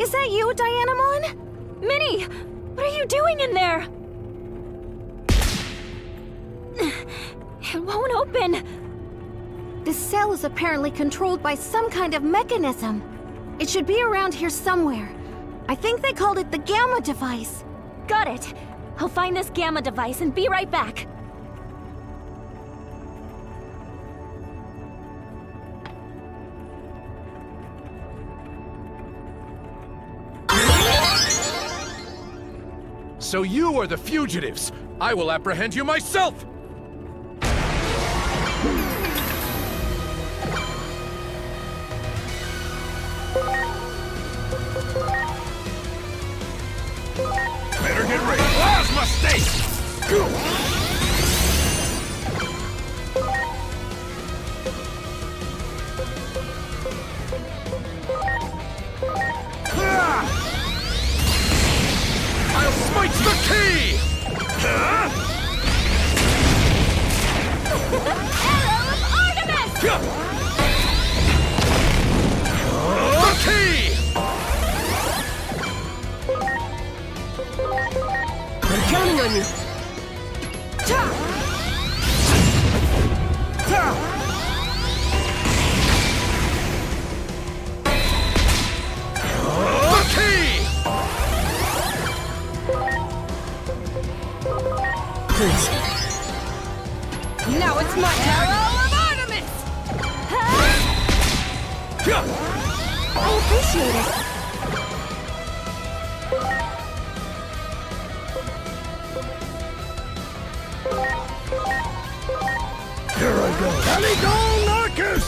Is that you, Dianamon? Minnie! What are you doing in there? It won't open. This cell is apparently controlled by some kind of mechanism. It should be around here somewhere. I think they called it the Gamma device. Got it. I'll find this Gamma device and be right back. So you are the fugitives! I will apprehend you myself! Better get ready! Plasma state! Go! I'll smite the key! Huh? Arrow of Artemis! The key! I'm counting on you. The key! Please. Now it's my turn. Arrow of Artemis! I appreciate it. Here I go. Caligo Narcus!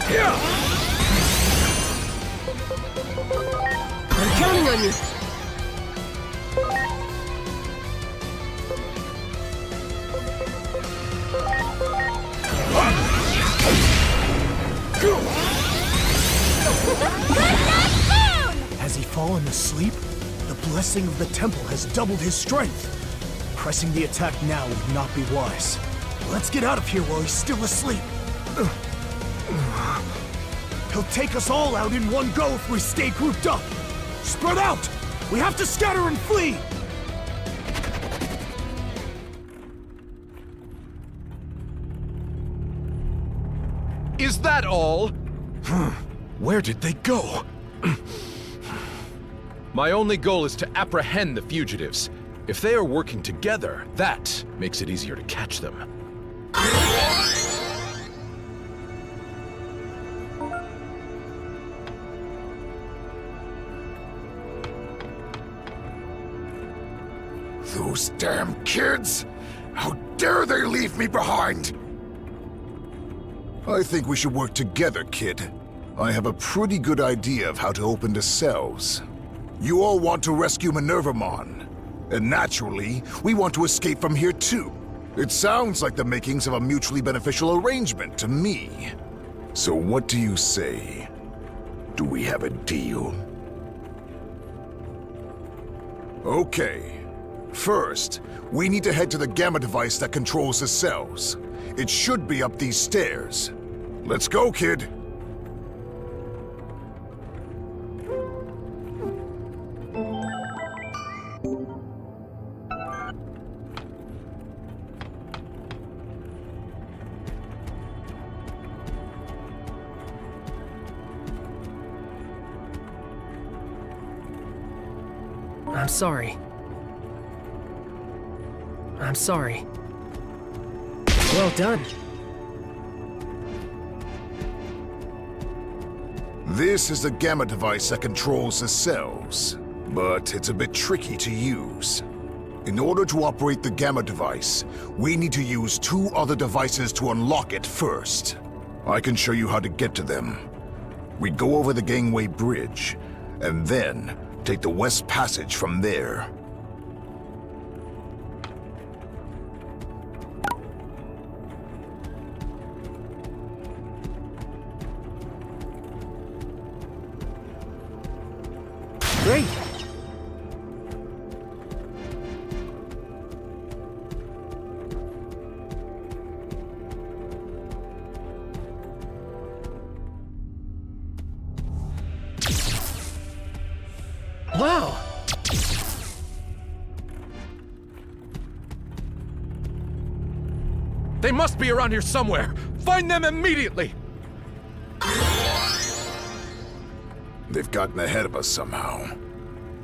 Here! I'm counting on you. Has he fallen asleep? The blessing of the temple has doubled his strength. Pressing the attack now would not be wise. Let's get out of here while he's still asleep. He'll take us all out in one go if we stay grouped up. Spread out! We have to scatter and flee! Is that all? Where did they go? My only goal is to apprehend the fugitives. If they are working together, that makes it easier to catch them. Those damn kids! How dare they leave me behind! I think we should work together, kid. I have a pretty good idea of how to open the cells. You all want to rescue Minervamon. And naturally, we want to escape from here too. It sounds like the makings of a mutually beneficial arrangement to me. So what do you say? Do we have a deal? Okay. First, we need to head to the Gamma device that controls the cells. It should be up these stairs. Let's go, kid! I'm sorry. I'm sorry. Well done. This is the Gamma device that controls the cells, but it's a bit tricky to use. In order to operate the Gamma device, we need to use two other devices to unlock it first. I can show you how to get to them. We go over the gangway bridge, and then take the West Passage from there. Great. Wow! They must be around here somewhere! Find them immediately! They've gotten ahead of us somehow.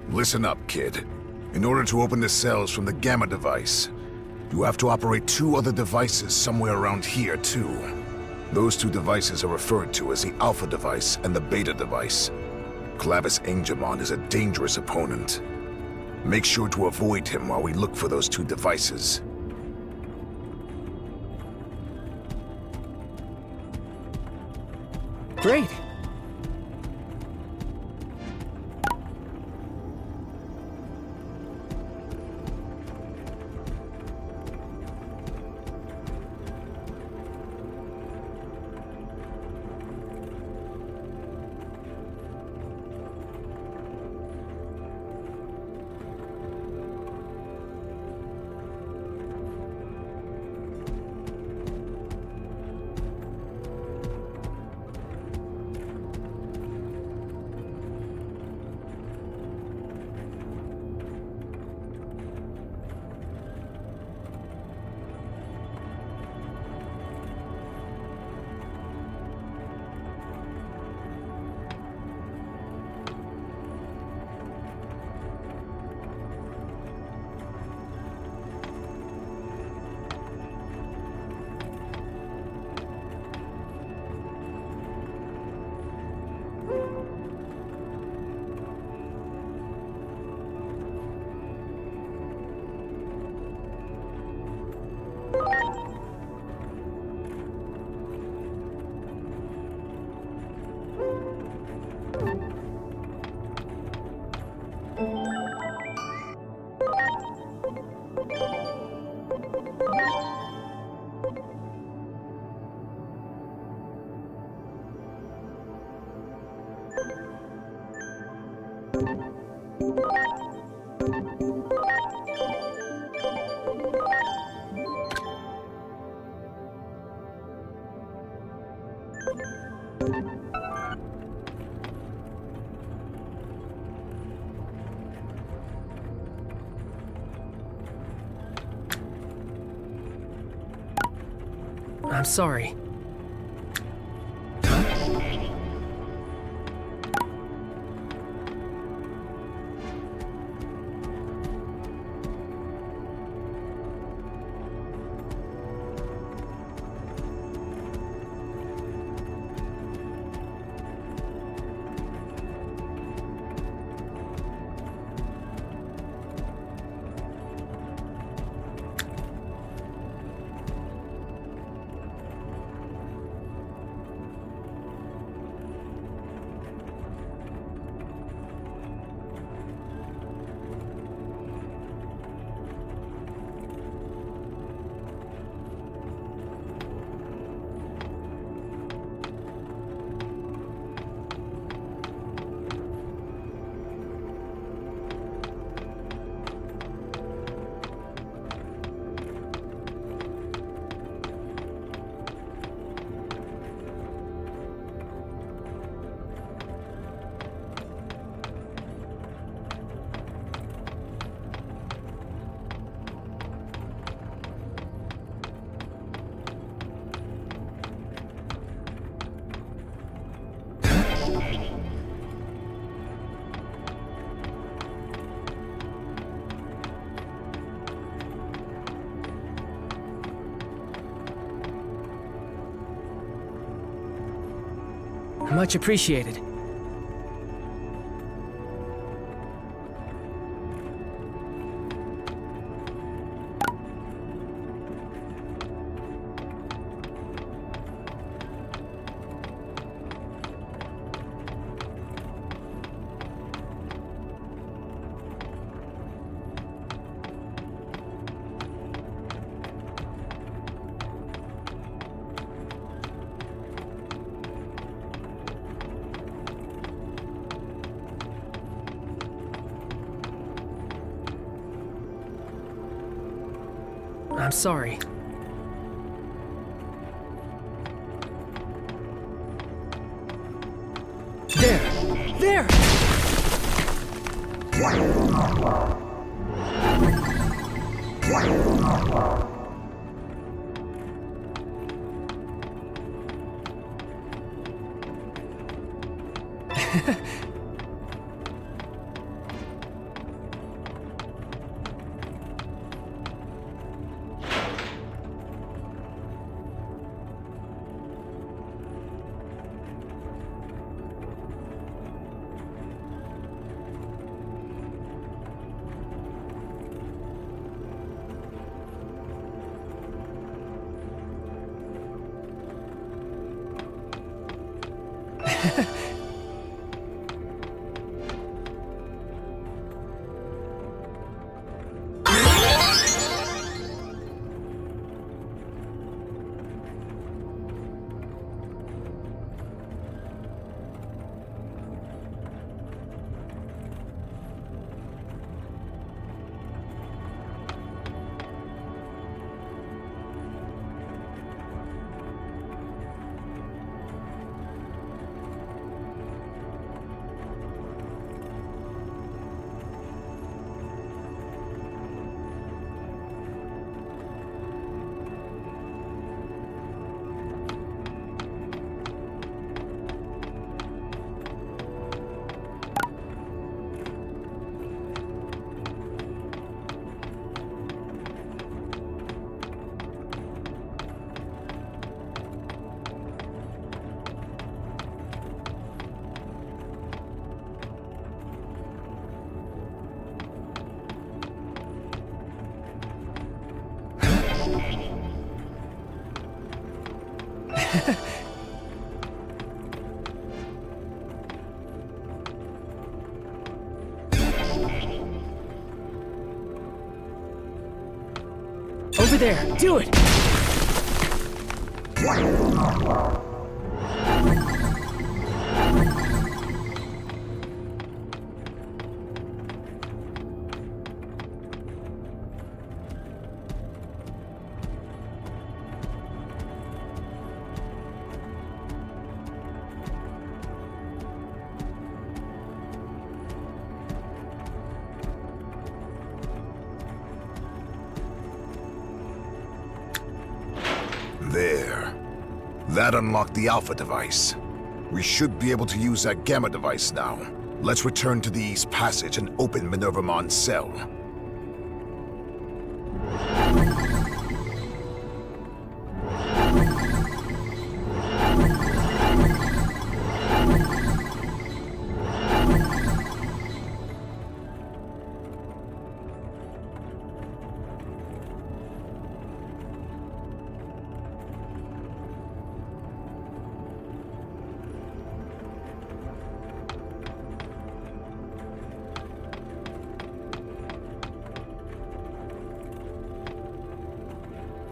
Listen up, kid. In order to open the cells from the Gamma device, you have to operate 2 other devices somewhere around here, too. Those 2 devices are referred to as the Alpha device and the Beta device. Clavis Angemon is a dangerous opponent. Make sure to avoid him while we look for those 2 devices. Great! I'm sorry. Much appreciated. I'm sorry. There! There! Over there, do it! There. That unlocked the Alpha device. We should be able to use that Gamma device now. Let's return to the East Passage and open Minervamon's cell.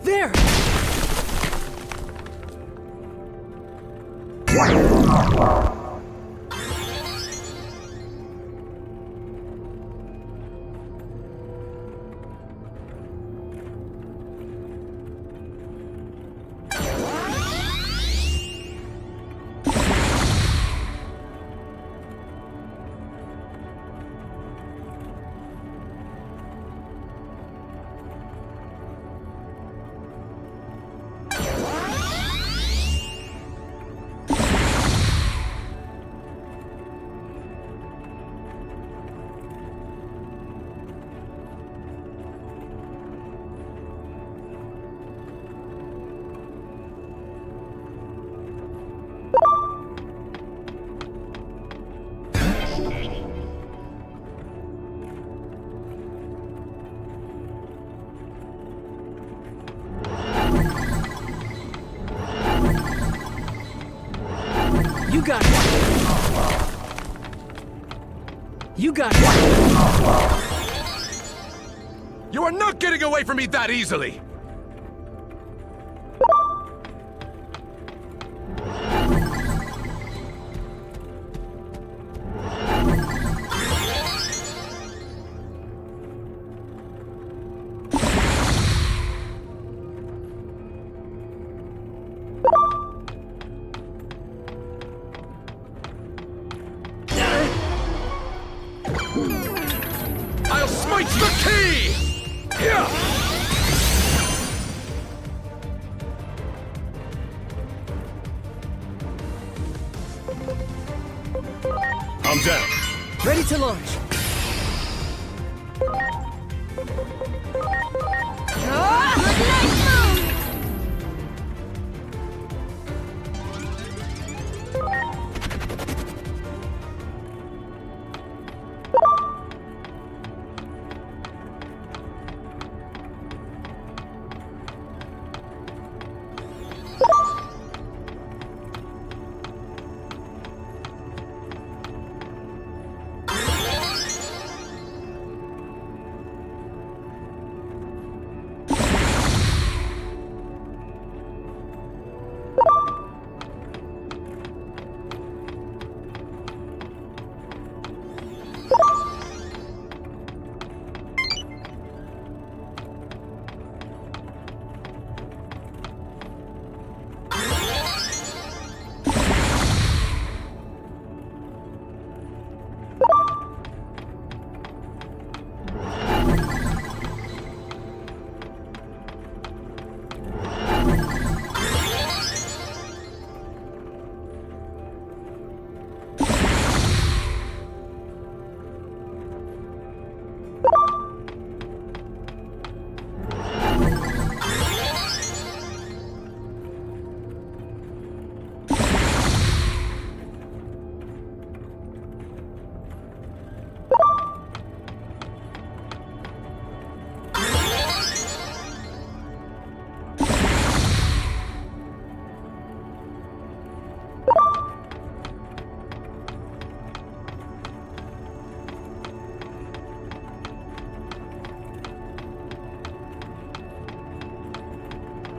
There! You got it! You got it! You are not getting away from me that easily! awaits the key! Here! I'm down. Ready to launch.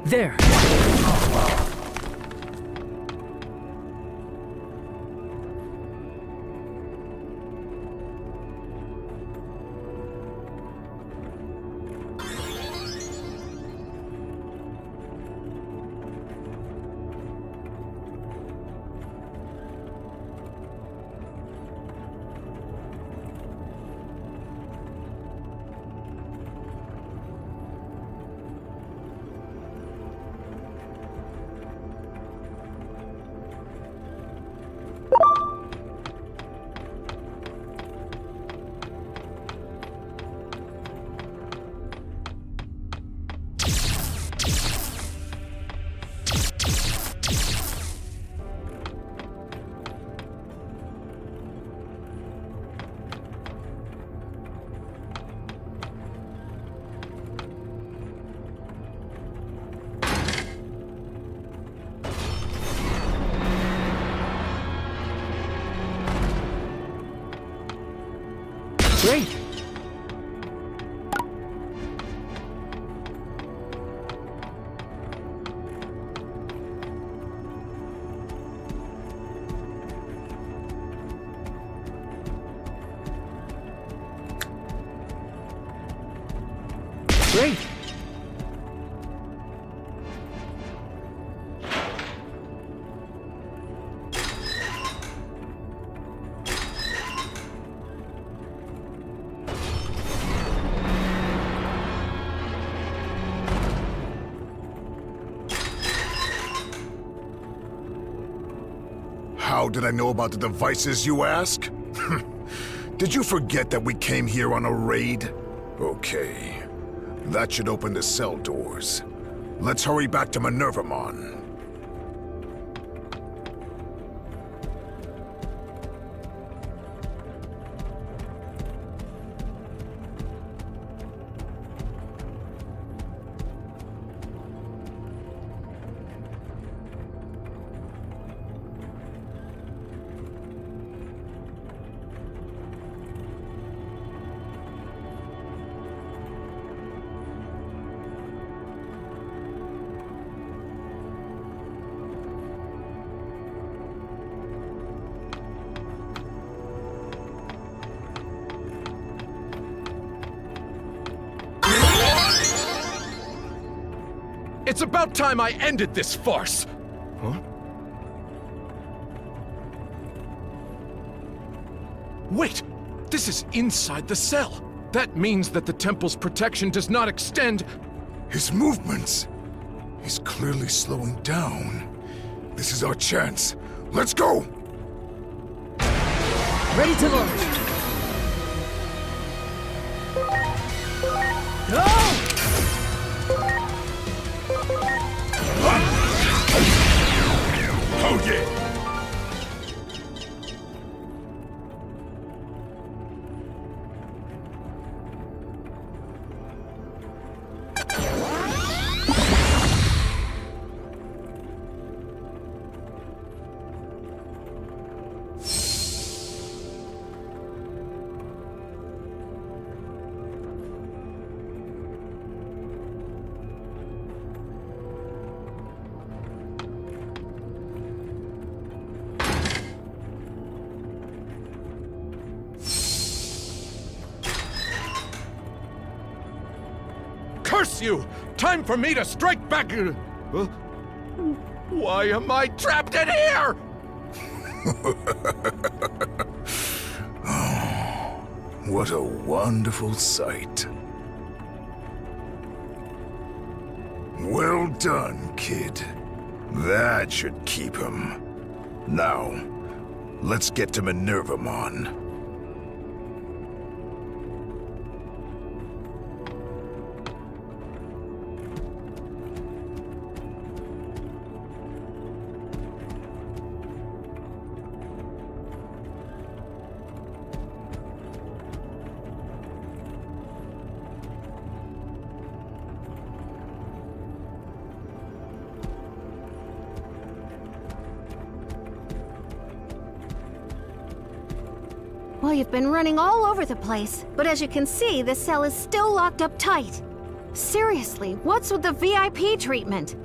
There. Great! Great! How did I know about the devices, you ask? Did you forget that we came here on a raid? Okay. That should open the cell doors. Let's hurry back to Minervamon. It's about time I ended this farce! Huh? Wait! This is inside the cell! That means that the temple's protection does not extend... His movements. He's clearly slowing down. This is our chance. Let's go! Ready to launch. Go! Oh yeah! Curse you! Time for me to strike back! Why am I trapped in here? What a wonderful sight. Well done, kid. That should keep him. Now, let's get to Minervamon. Well, you've been running all over the place, but as you can see, the cell is still locked up tight. Seriously, what's with the VIP treatment?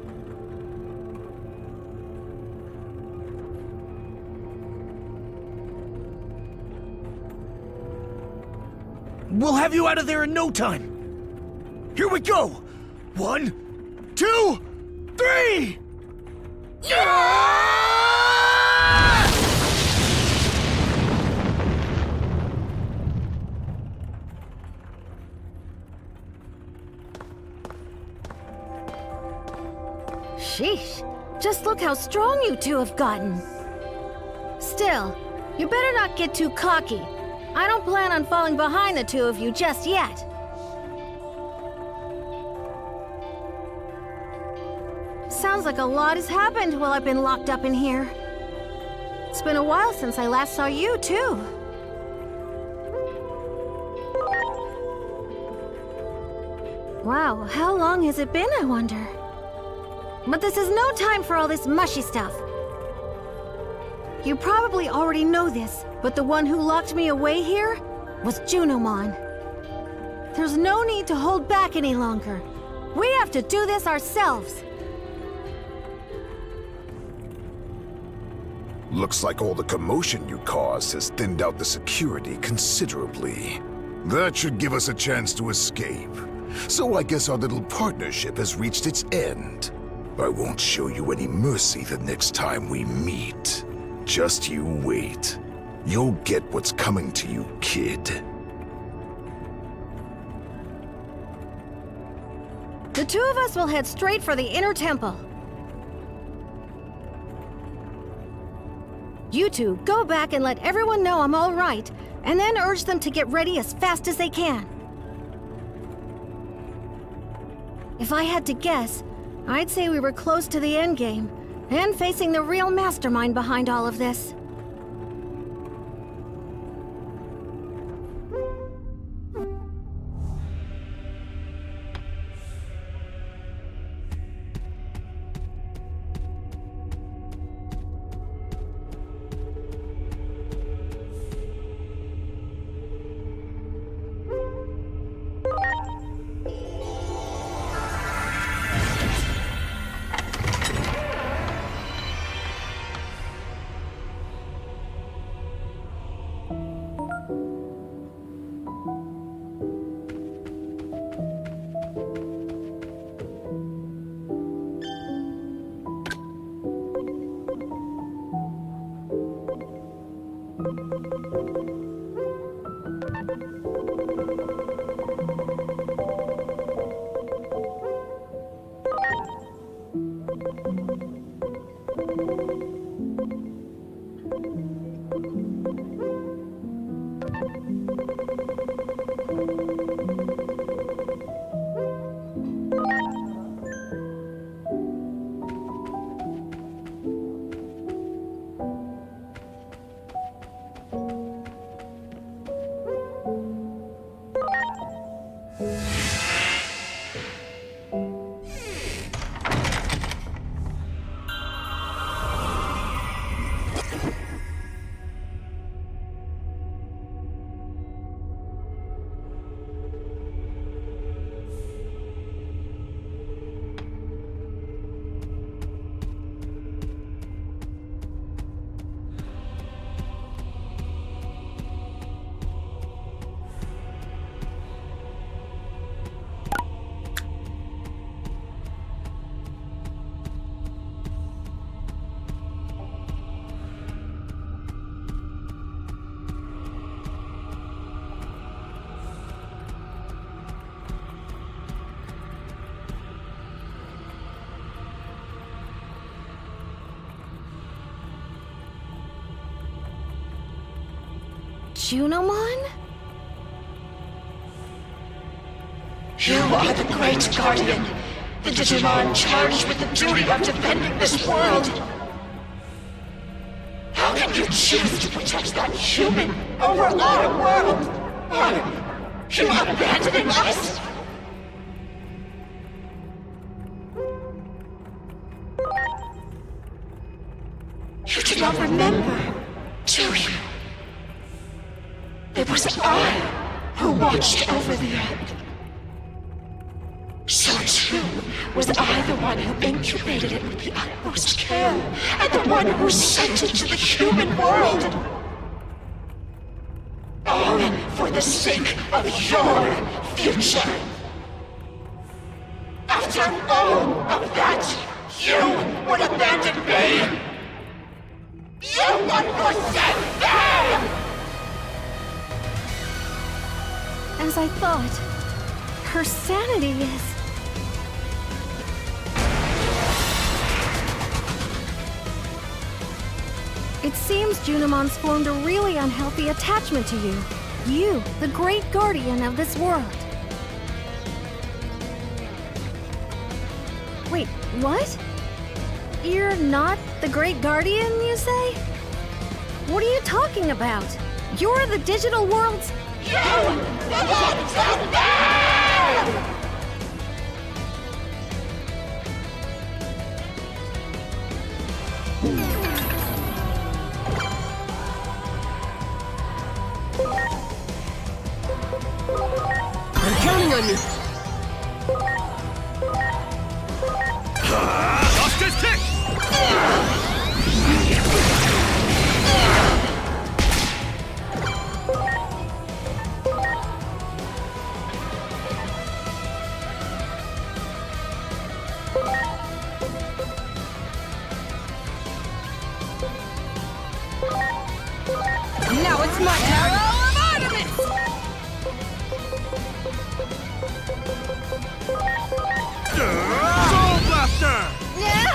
We'll have you out of there in no time. Here we go. 1, 2, 3! Sheesh. Just look how strong you two have gotten. Still, you better not get too cocky. I don't plan on falling behind the two of you just yet. Sounds like a lot has happened while I've been locked up in here. It's been a while since I last saw you, too. Wow, how long has it been, I wonder? But this is no time for all this mushy stuff. You probably already know this, but the one who locked me away here was Junimon. There's no need to hold back any longer. We have to do this ourselves. Looks like all the commotion you caused has thinned out the security considerably. That should give us a chance to escape. So I guess our little partnership has reached its end. I won't show you any mercy the next time we meet. Just you wait. You'll get what's coming to you, kid. The two of us will head straight for the inner temple. You two, go back and let everyone know I'm all right, and then urge them to get ready as fast as they can. If I had to guess, I'd say we were close to the endgame, and facing the real mastermind behind all of this. Junimon? You are the Great Guardian, the Digimon charged with the duty of defending this world. How can you choose to protect that human over our world? Are you abandoning us? You do not remember, do you? It was I who watched over the Earth. So too was I the one who incubated it with the utmost care, and the one who sent it to the human world. All for the sake of your future. After all of that, you would abandon me! You would forsake me! As I thought, her sanity is... It seems Junimon's formed a really unhealthy attachment to you. You, the great guardian of this world. Wait, what? You're not the great guardian, you say? What are you talking about? You're the digital world's... You belong to me! I'm counting on you! Justice kick! Now it's my arrow of Artemis! Soul Blaster! Yeah!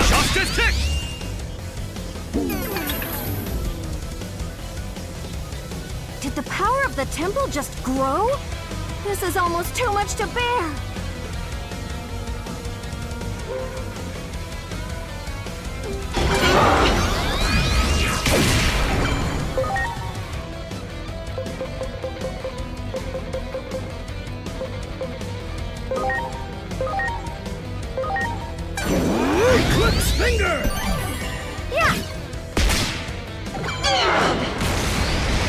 Justice kick! Did the power of the temple just grow? This is almost too much to bear. Eclipse Finger! Yeah!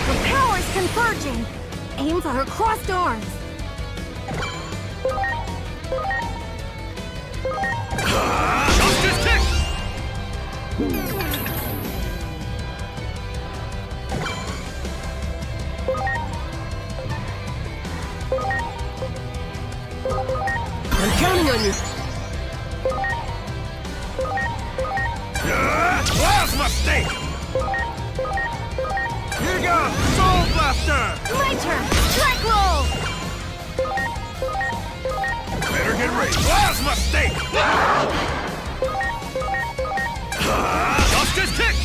The power's converging. Aim for her crossed arms. Justice kick! I'm counting on you! Plasma Stake! Here you go! Soul Blaster! My turn. Strike roll. Better get ready! Plasma Stake! Justice kick!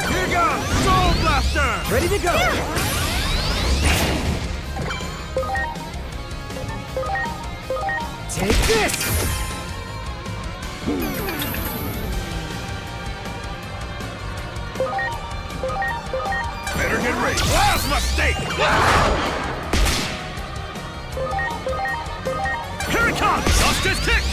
Here you go! Soul Blaster! Ready to go! Take this! Better get ready! Plasma Stake! Here it comes! Justice kick!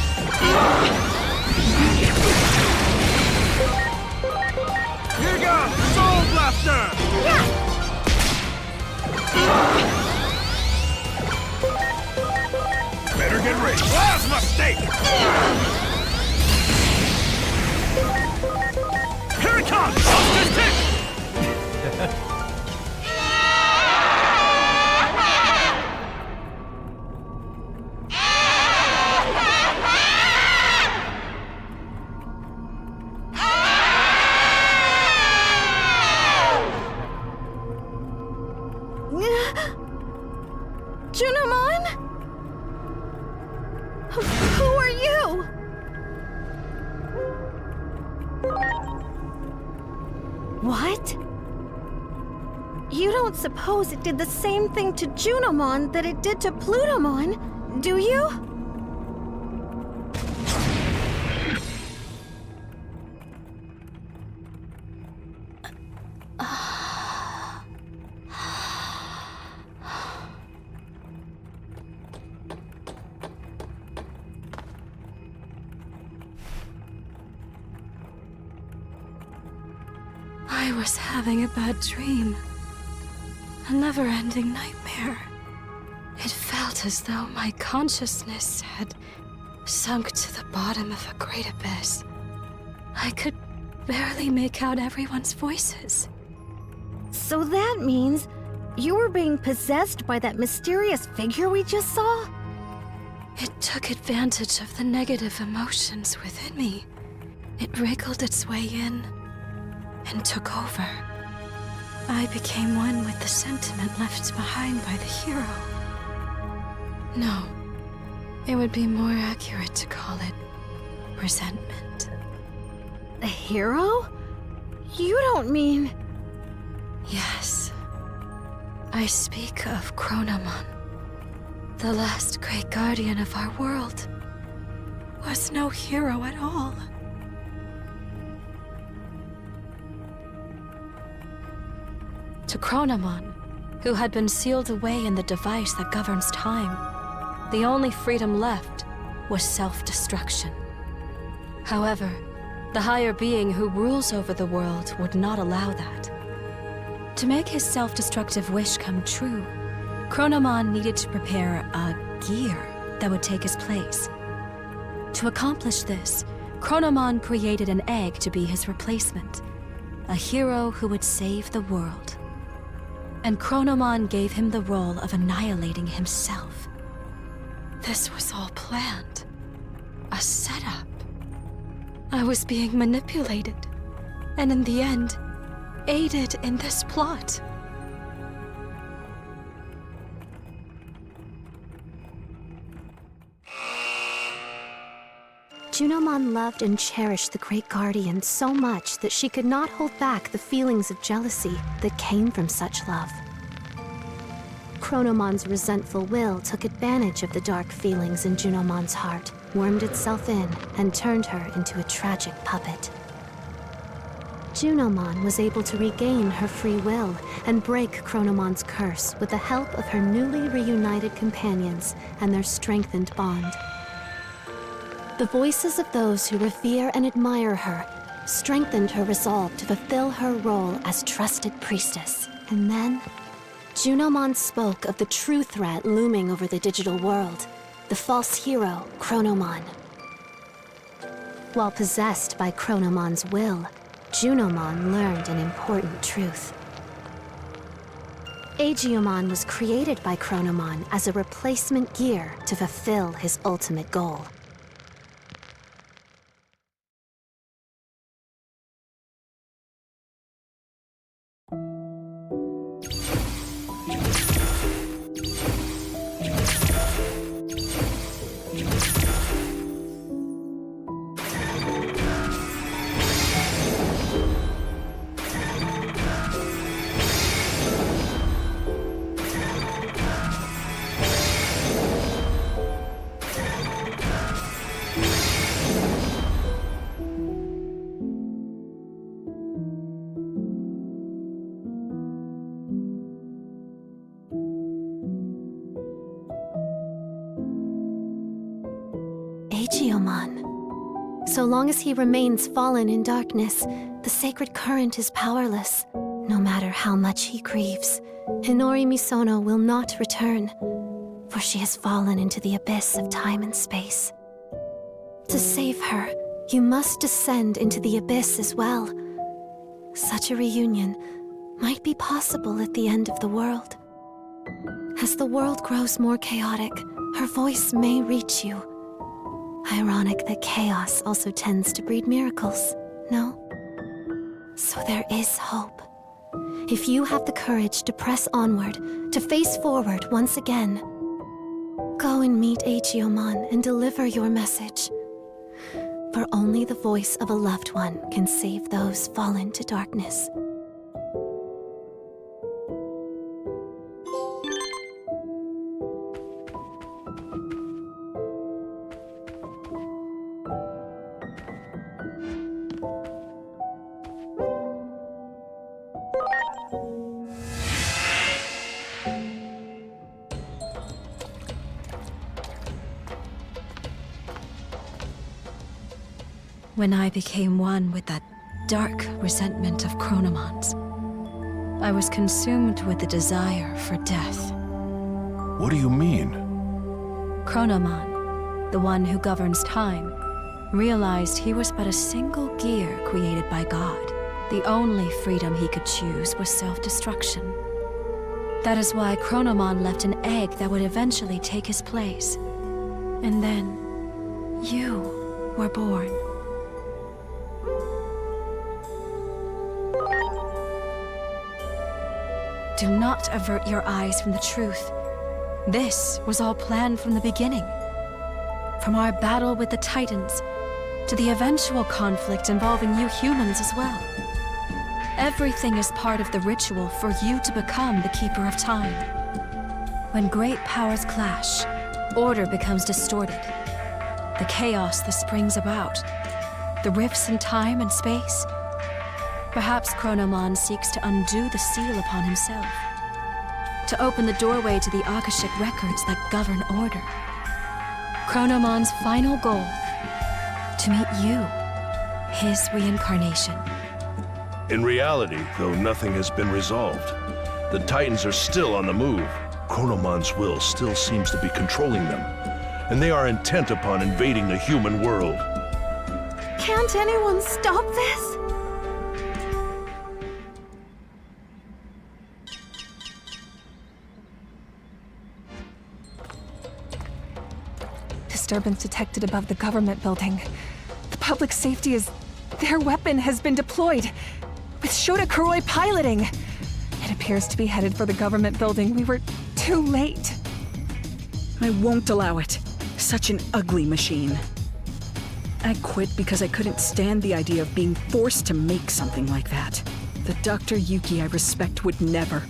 Here you go! Soul Blaster! Better get ready! Plasma Stake! Here it comes! Justice kick! Junimon? What? You don't suppose it did the same thing to Junimon that it did to Plutomon, do you? I was having a bad dream. A never-ending nightmare. It felt as though my consciousness had sunk to the bottom of a great abyss. I could barely make out everyone's voices. So that means you were being possessed by that mysterious figure we just saw? It took advantage of the negative emotions within me. It wriggled its way in and took over. I became one with the sentiment left behind by the hero. No, it would be more accurate to call it resentment. The hero? You don't mean... Yes. I speak of Chronomon. The last great guardian of our world was no hero at all. To Chronomon, who had been sealed away in the device that governs time, the only freedom left was self-destruction. However, the higher being who rules over the world would not allow that. To make his self-destructive wish come true, Chronomon needed to prepare a gear that would take his place. To accomplish this, Chronomon created an egg to be his replacement, a hero who would save the world. And Chronomon gave him the role of annihilating himself. This was all planned. A setup. I was being manipulated, and in the end, aided in this plot. Junimon loved and cherished the Great Guardian so much that she could not hold back the feelings of jealousy that came from such love. Chronomon's resentful will took advantage of the dark feelings in Junimon's heart, wormed itself in, and turned her into a tragic puppet. Junimon was able to regain her free will and break Chronomon's curse with the help of her newly reunited companions and their strengthened bond. The voices of those who revere and admire her strengthened her resolve to fulfill her role as trusted priestess. And then, Junimon spoke of the true threat looming over the digital world, the false hero, Chronomon. While possessed by Chronomon's will, Junimon learned an important truth. Agiomon was created by Chronomon as a replacement gear to fulfill his ultimate goal. Agiomon. So long as he remains fallen in darkness, the sacred current is powerless. No matter how much he grieves, Hinori Misono will not return, for she has fallen into the abyss of time and space. To save her, you must descend into the abyss as well. Such a reunion might be possible at the end of the world. As the world grows more chaotic, her voice may reach you. Ironic that chaos also tends to breed miracles, no? So there is hope. If you have the courage to press onward, to face forward once again, go and meet Agiomon and deliver your message. For only the voice of a loved one can save those fallen to darkness. when I became one with that dark resentment of Chronomon's. I was consumed with the desire for death. What do you mean? Chronomon, the one who governs time, realized he was but a single gear created by God. The only freedom he could choose was self-destruction. That is why Chronomon left an egg that would eventually take his place. And then, you were born. Do not avert your eyes from the truth. This was all planned from the beginning. From our battle with the Titans, to the eventual conflict involving you humans as well. Everything is part of the ritual for you to become the Keeper of Time. When great powers clash, order becomes distorted. The chaos that springs about, the rifts in time and space. Perhaps Chronomon seeks to undo the seal upon himself, to open the doorway to the Akashic records that govern order. Chronomon's final goal, to meet you, his reincarnation. In reality, though nothing has been resolved, the Titans are still on the move. Chronomon's will still seems to be controlling them, and they are intent upon invading the human world. Can't anyone stop this? Disturbance detected above the government building. The public safety is... Their weapon has been deployed, with Shota Kuroi piloting. It appears to be headed for the government building. We were too late. I won't allow it. Such an ugly machine. I quit because I couldn't stand the idea of being forced to make something like that. The Dr. Yuki I respect would never.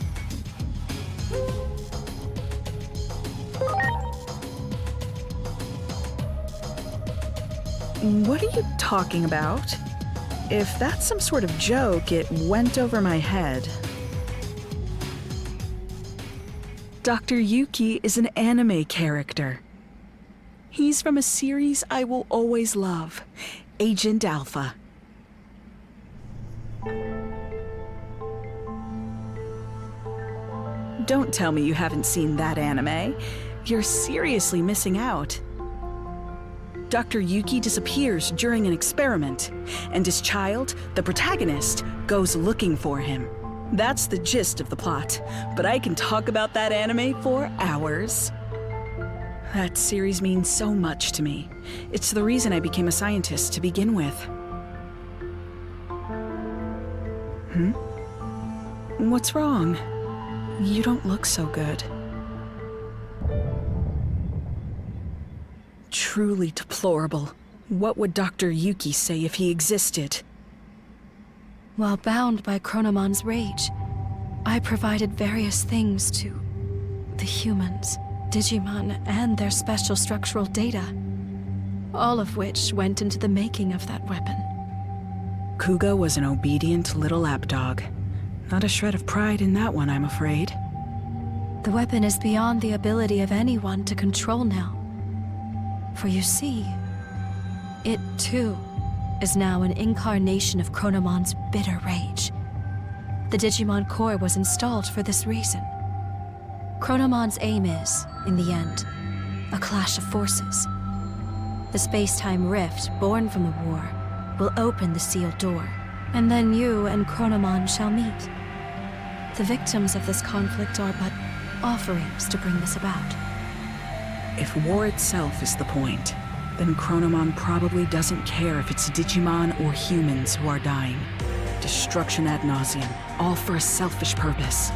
What are you talking about? If that's some sort of joke, it went over my head. Dr. Yuki is an anime character. He's from a series I will always love, Agent Alpha. Don't tell me you haven't seen that anime. You're seriously missing out. Dr. Yuki disappears during an experiment, and his child, the protagonist, goes looking for him. That's the gist of the plot, but I can talk about that anime for hours. That series means so much to me. It's the reason I became a scientist to begin with. What's wrong? You don't look so good. Truly deplorable. What would Dr. Yuki say if he existed? While bound by Chronomon's rage, I provided various things to the humans, Digimon, and their special structural data, all of which went into the making of that weapon. Kuga was an obedient little lapdog. Not a shred of pride in that one, I'm afraid. The weapon is beyond the ability of anyone to control now. For you see, it too is now an incarnation of Chronomon's bitter rage. The Digimon core was installed for this reason. Chronomon's aim is, in the end, a clash of forces. The space-time rift born from the war will open the sealed door, and then you and Chronomon shall meet. The victims of this conflict are but offerings to bring this about. If war itself is the point, then Chronomon probably doesn't care if it's Digimon or humans who are dying. Destruction ad nauseum, all for a selfish purpose.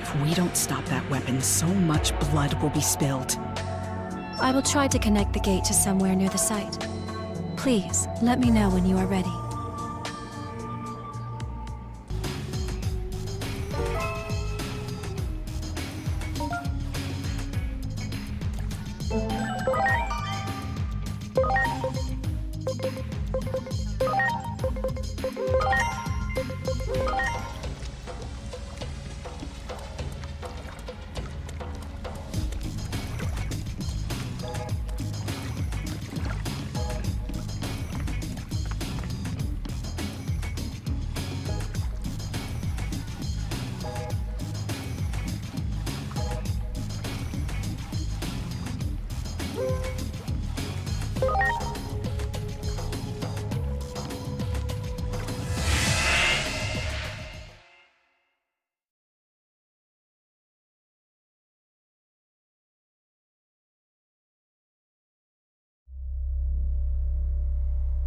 If we don't stop that weapon, so much blood will be spilled. I will try to connect the gate to somewhere near the site. Please, let me know when you are ready.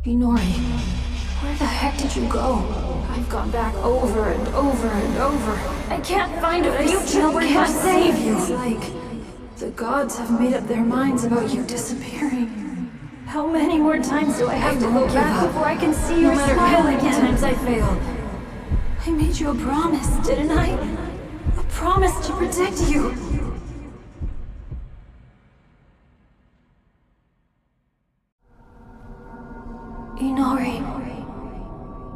Inori, where the heck did you go? I've gone back over and over and over. I can't find a future where can't save you. It's like the gods have made up their minds about you disappearing. How many more times do I have to go back before I can see your smile again? No matter how many times I fail. I made you a promise, didn't I? A promise to protect you. Inori.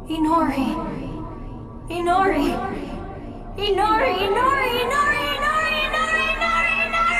Inori. Inori. Inori, Inori, Inori, Inori, Inori, Inori, Inori!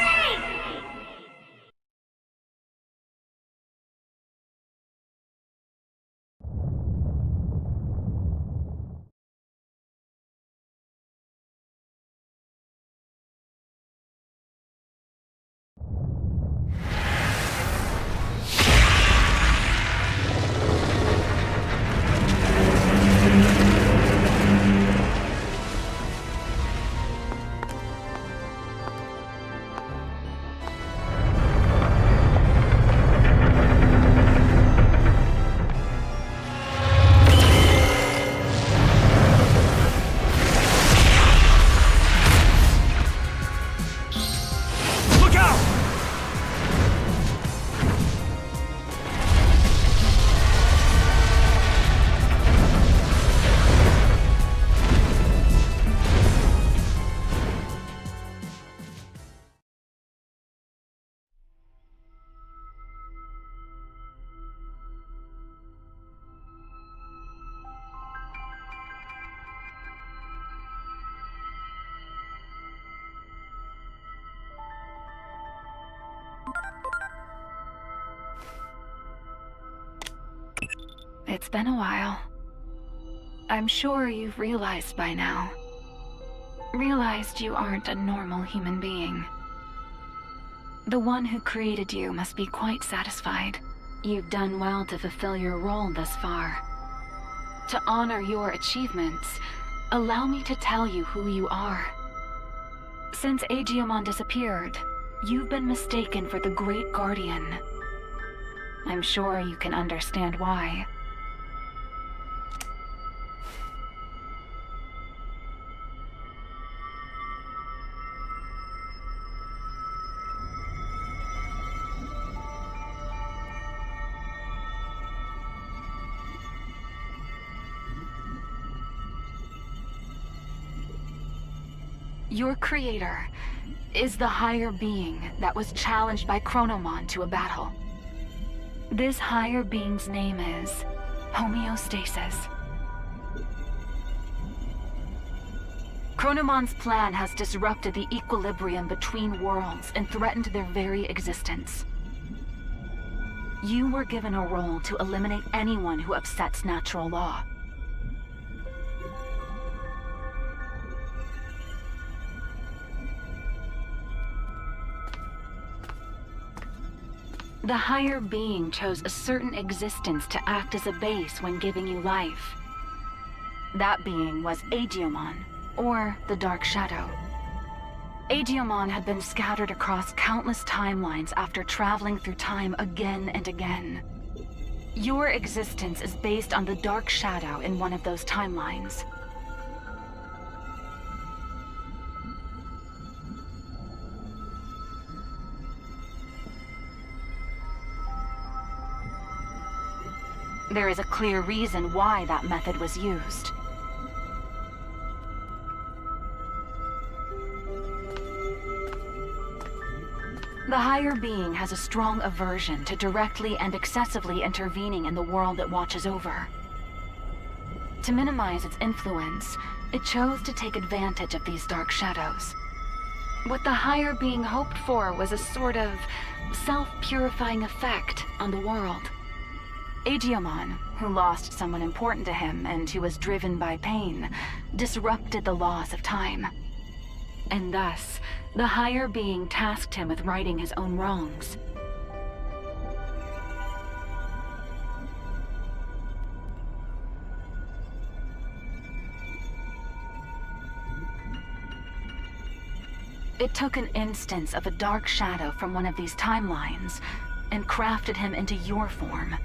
It's been a while. I'm sure you've realized by now. Realized you aren't a normal human being. The one who created you must be quite satisfied. You've done well to fulfill your role thus far. To honor your achievements, allow me to tell you who you are. Since Digimon disappeared, you've been mistaken for the Great Guardian. I'm sure you can understand why. Your creator is the higher being that was challenged by Chronomon to a battle. This higher being's name is homeostasis. Chronomon's plan has disrupted the equilibrium between worlds and threatened their very existence. You were given a role to eliminate anyone who upsets natural law. The higher being chose a certain existence to act as a base when giving you life. That being was Digimon, or the Dark Shadow. Digimon had been scattered across countless timelines after traveling through time again and again. Your existence is based on the Dark Shadow in one of those timelines. There is a clear reason why that method was used. The higher being has a strong aversion to directly and excessively intervening in the world it watches over. To minimize its influence, it chose to take advantage of these dark shadows. What the higher being hoped for was a sort of self-purifying effect on the world. Digimon, who lost someone important to him and who was driven by pain, disrupted the laws of time. And thus, the higher being tasked him with righting his own wrongs. It took an instance of a dark shadow from one of these timelines and crafted him into your form.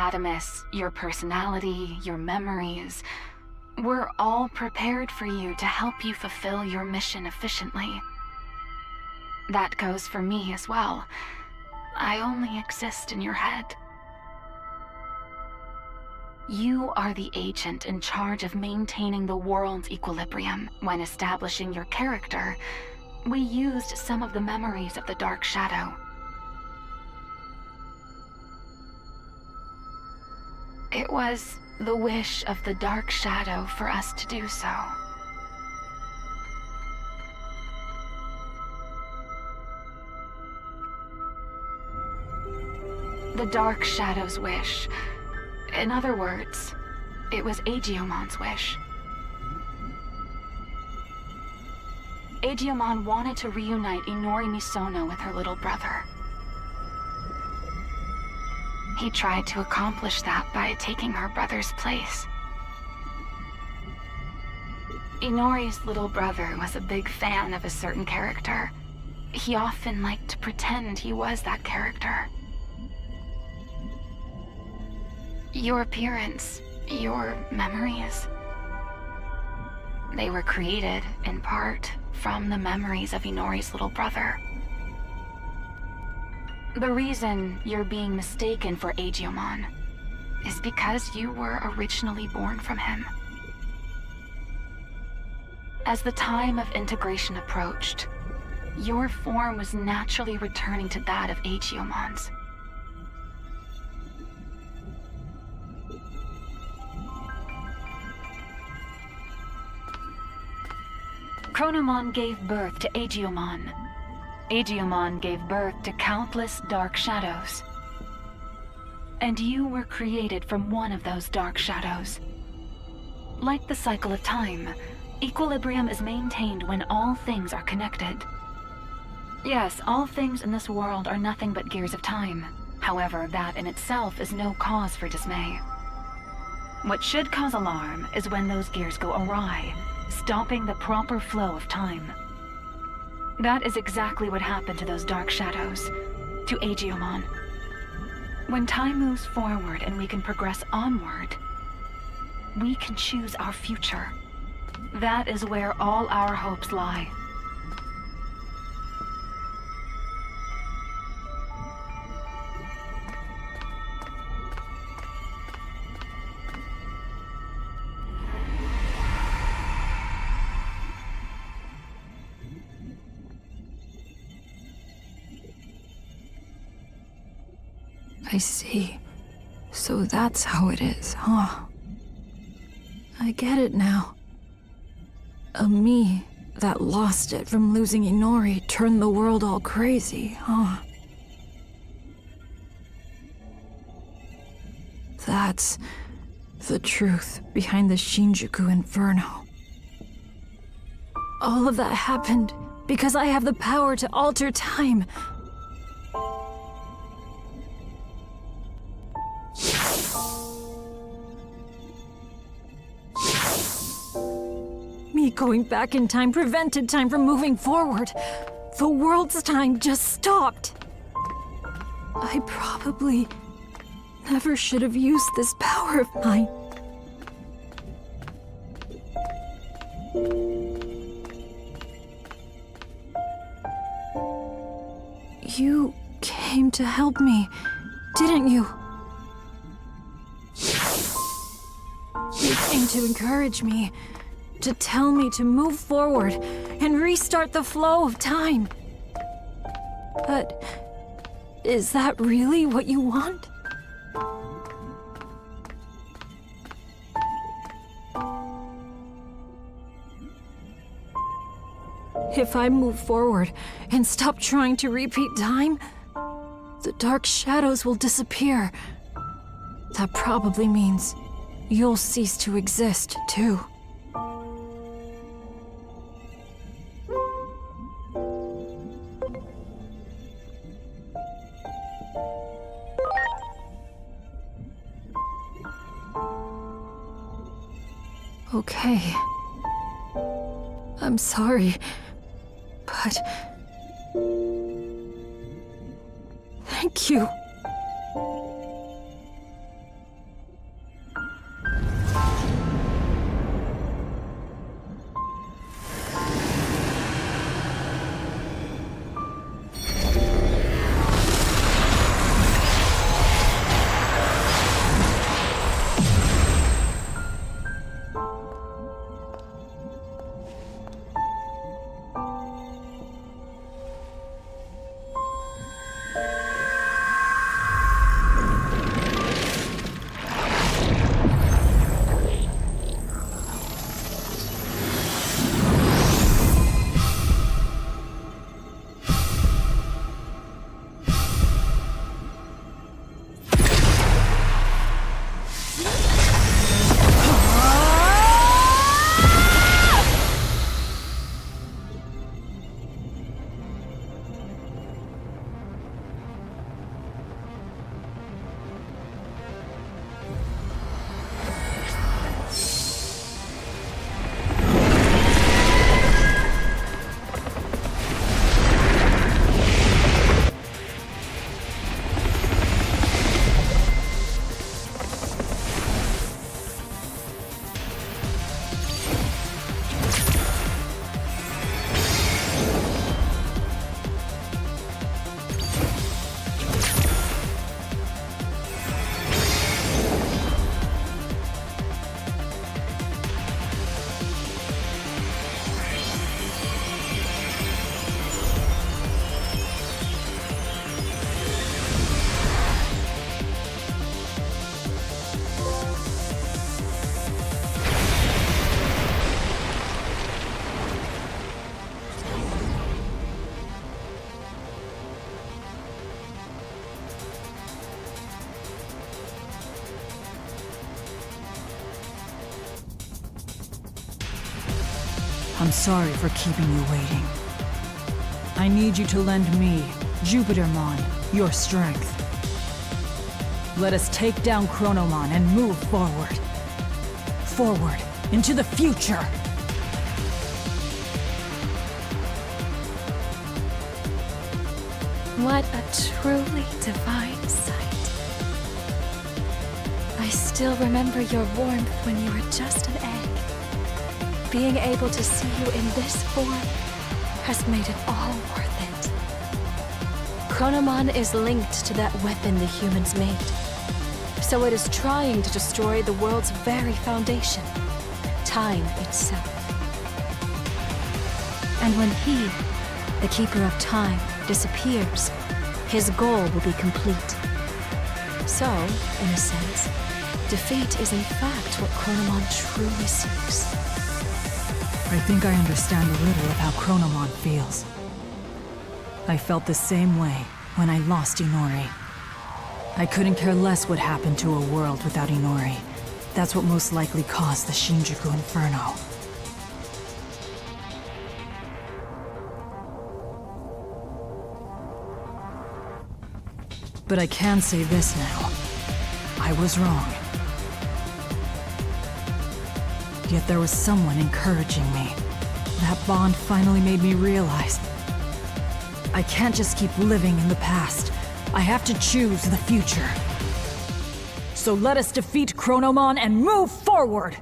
Adamus, your personality, your memories, were all prepared for you to help you fulfill your mission efficiently. That goes for me as well. I only exist in your head. You are the agent in charge of maintaining the world's equilibrium. When establishing your character, we used some of the memories of the Dark Shadow. It was the wish of the Dark Shadow for us to do so. The Dark Shadow's wish. In other words, it was Agiomon's wish. Agiomon wanted to reunite Inori Misono with her little brother. He tried to accomplish that by taking her brother's place. Inori's little brother was a big fan of a certain character. He often liked to pretend he was that character. Your appearance, your memories, they were created, in part, from the memories of Inori's little brother. The reason you're being mistaken for Agiomon is because you were originally born from him. As the time of integration approached, your form was naturally returning to that of Agiomon's. Chronomon gave birth to Agiomon. Agiomon gave birth to countless dark shadows. And you were created from one of those dark shadows. Like the cycle of time, equilibrium is maintained when all things are connected. Yes, all things in this world are nothing but gears of time. However, that in itself is no cause for dismay. What should cause alarm is when those gears go awry, stopping the proper flow of time. That is exactly what happened to those dark shadows, to Agiomon. When time moves forward and we can progress onward, we can choose our future. That is where all our hopes lie. I see. So that's how it is, huh? I get it now. A me that lost it from losing Inori turned the world all crazy, huh? That's the truth behind the Shinjuku Inferno. All of that happened because I have the power to alter time. Me going back in time prevented time from moving forward. The world's time just stopped. I probably never should have used this power of mine. You came to help me, didn't you? You came to encourage me, to tell me to move forward and restart the flow of time. But is that really what you want? If I move forward and stop trying to repeat time, the dark shadows will disappear. That probably means you'll cease to exist, too. Okay. I'm sorry, but... thank you. I'm sorry for keeping you waiting. I need you to lend me, Jupitermon, your strength. Let us take down Chronomon and move forward. Forward, into the future! What a truly divine sight. I still remember your warmth when you were just an egg. Being able to see you in this form has made it all worth it. Chronomon is linked to that weapon the humans made. So it is trying to destroy the world's very foundation, time itself. And when he, the Keeper of Time, disappears, his goal will be complete. So, in a sense, defeat is in fact what Chronomon truly seeks. I think I understand a little of how Chronomon feels. I felt the same way when I lost Inori. I couldn't care less what happened to a world without Inori. That's what most likely caused the Shinjuku Inferno. But I can say this now. I was wrong. Yet there was someone encouraging me. That bond finally made me realize I can't just keep living in the past. I have to choose the future. So let us defeat Chronomon and move forward!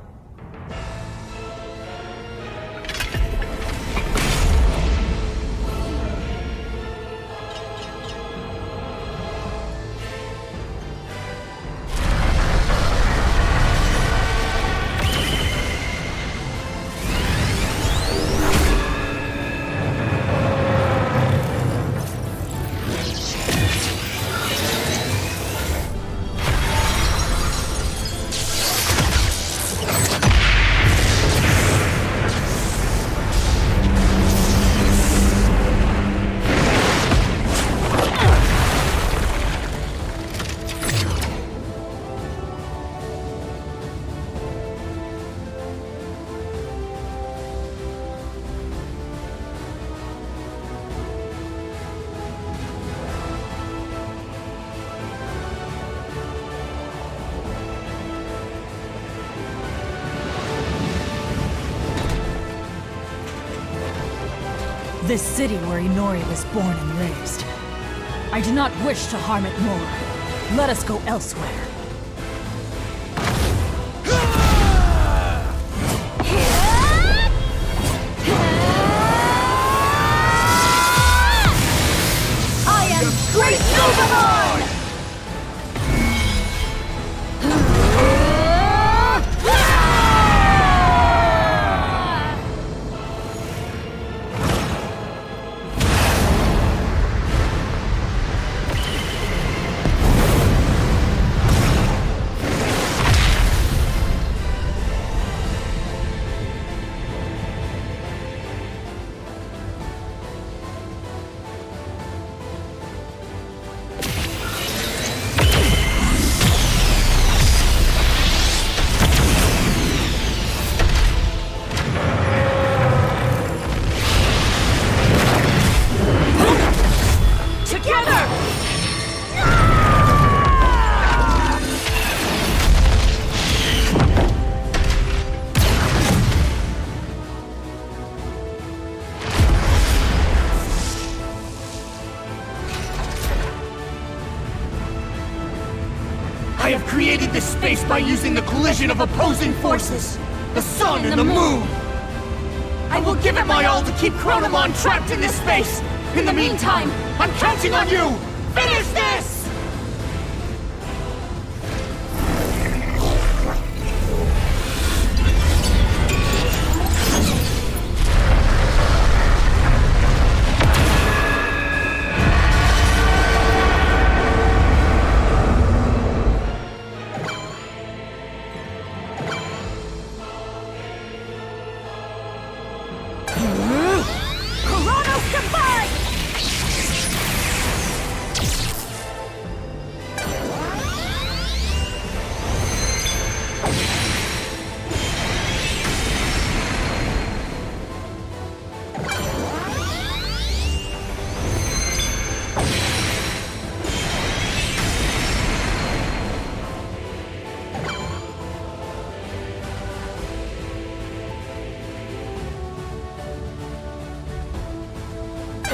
This city where Inori was born and raised. I do not wish to harm it more. Let us go elsewhere. I am Great Digimon! I have created this space by using the collision of opposing forces, the sun and the moon. I will give it my all to keep Chronomon trapped in this space. In the meantime, I'm counting on you. Finish this!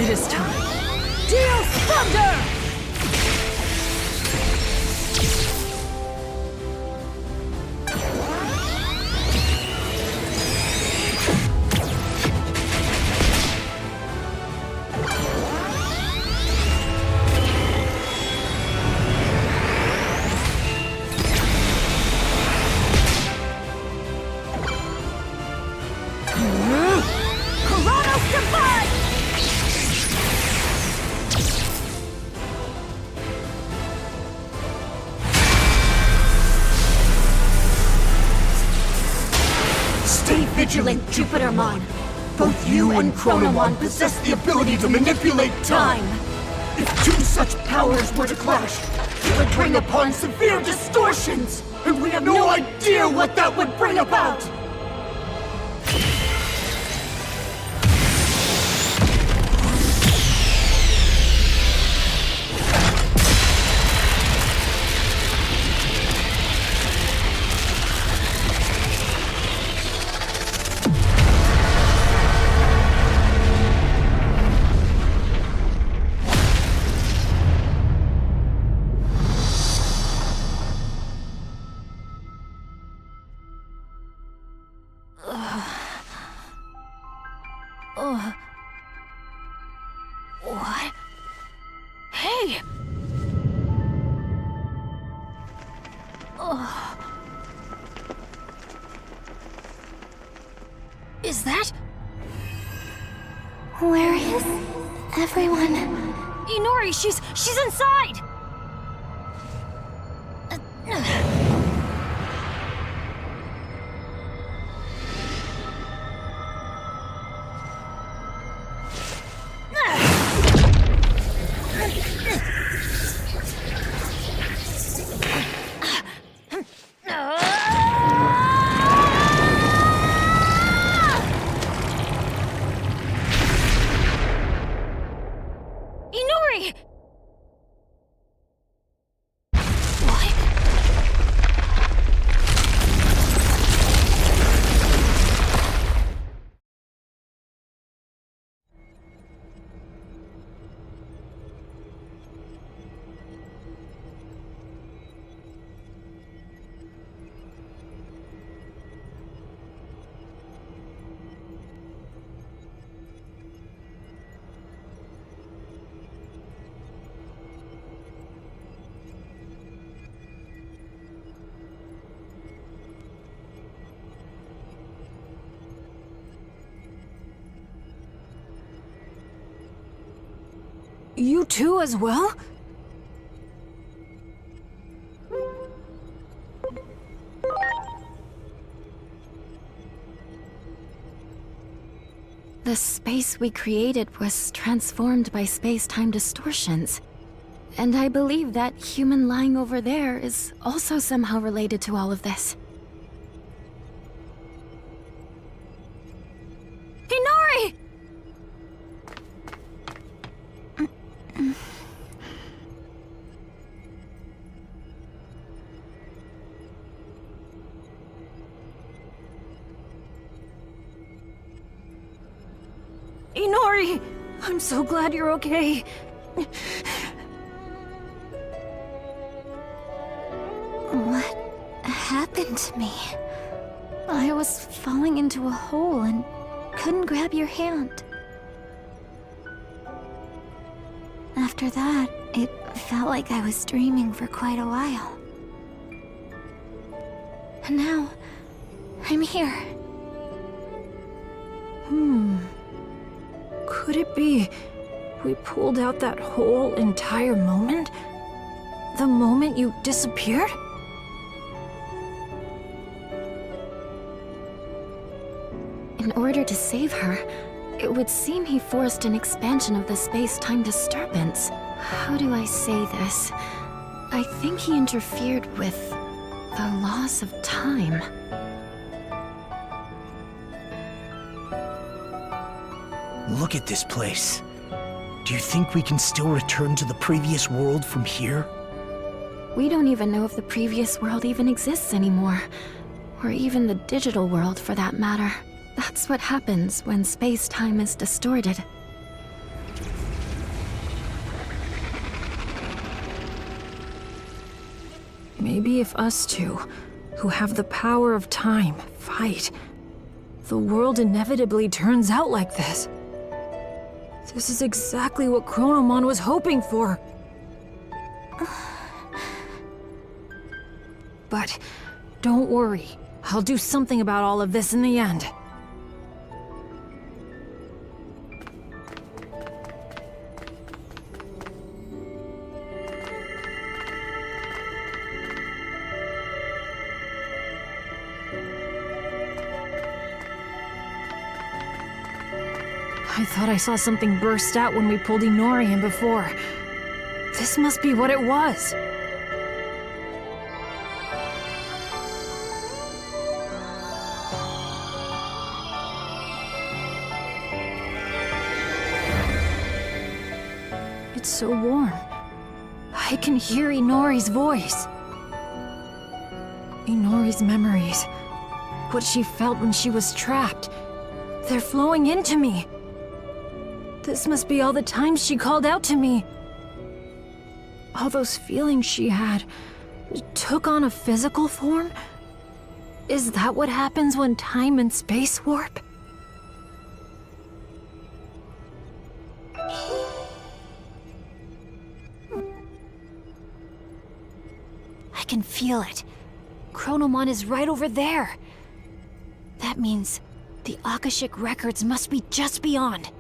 It is time. Deal thunder! Stay vigilant, Jupitermon. Both you and Chronomon possess the ability to manipulate time. If two such powers were to clash, it would bring upon severe distortions, and we have no idea what that would bring about. What? Hey! Is that? Where is everyone? Inori, she's inside! Inori! What? You too as well? The space we created was transformed by space-time distortions. And I believe that human lying over there is also somehow related to all of this. Inori! Inori! I'm so glad you're okay. What happened to me? I was falling into a hole and couldn't grab your hand. After that, it felt like I was dreaming for quite a while. And now, I'm here. Could it be we pulled out that whole entire moment? The moment you disappeared? In order to save her, it would seem he forced an expansion of the space-time disturbance. How do I say this? I think he interfered with the loss of time. Look at this place. Do you think we can still return to the previous world from here? We don't even know if the previous world even exists anymore. Or even the digital world, for that matter. That's what happens when space-time is distorted. Maybe if us two, who have the power of time, fight, the world inevitably turns out like this. This is exactly what Chronomon was hoping for. But don't worry, I'll do something about all of this in the end. I thought I saw something burst out when we pulled Inori in before. This must be what it was. It's so warm. I can hear Inori's voice. Inori's memories. What she felt when she was trapped. They're flowing into me. This must be all the times she called out to me. All those feelings she had took on a physical form? Is that what happens when time and space warp? I can feel it. Chronomon is right over there. That means the Akashic records must be just beyond.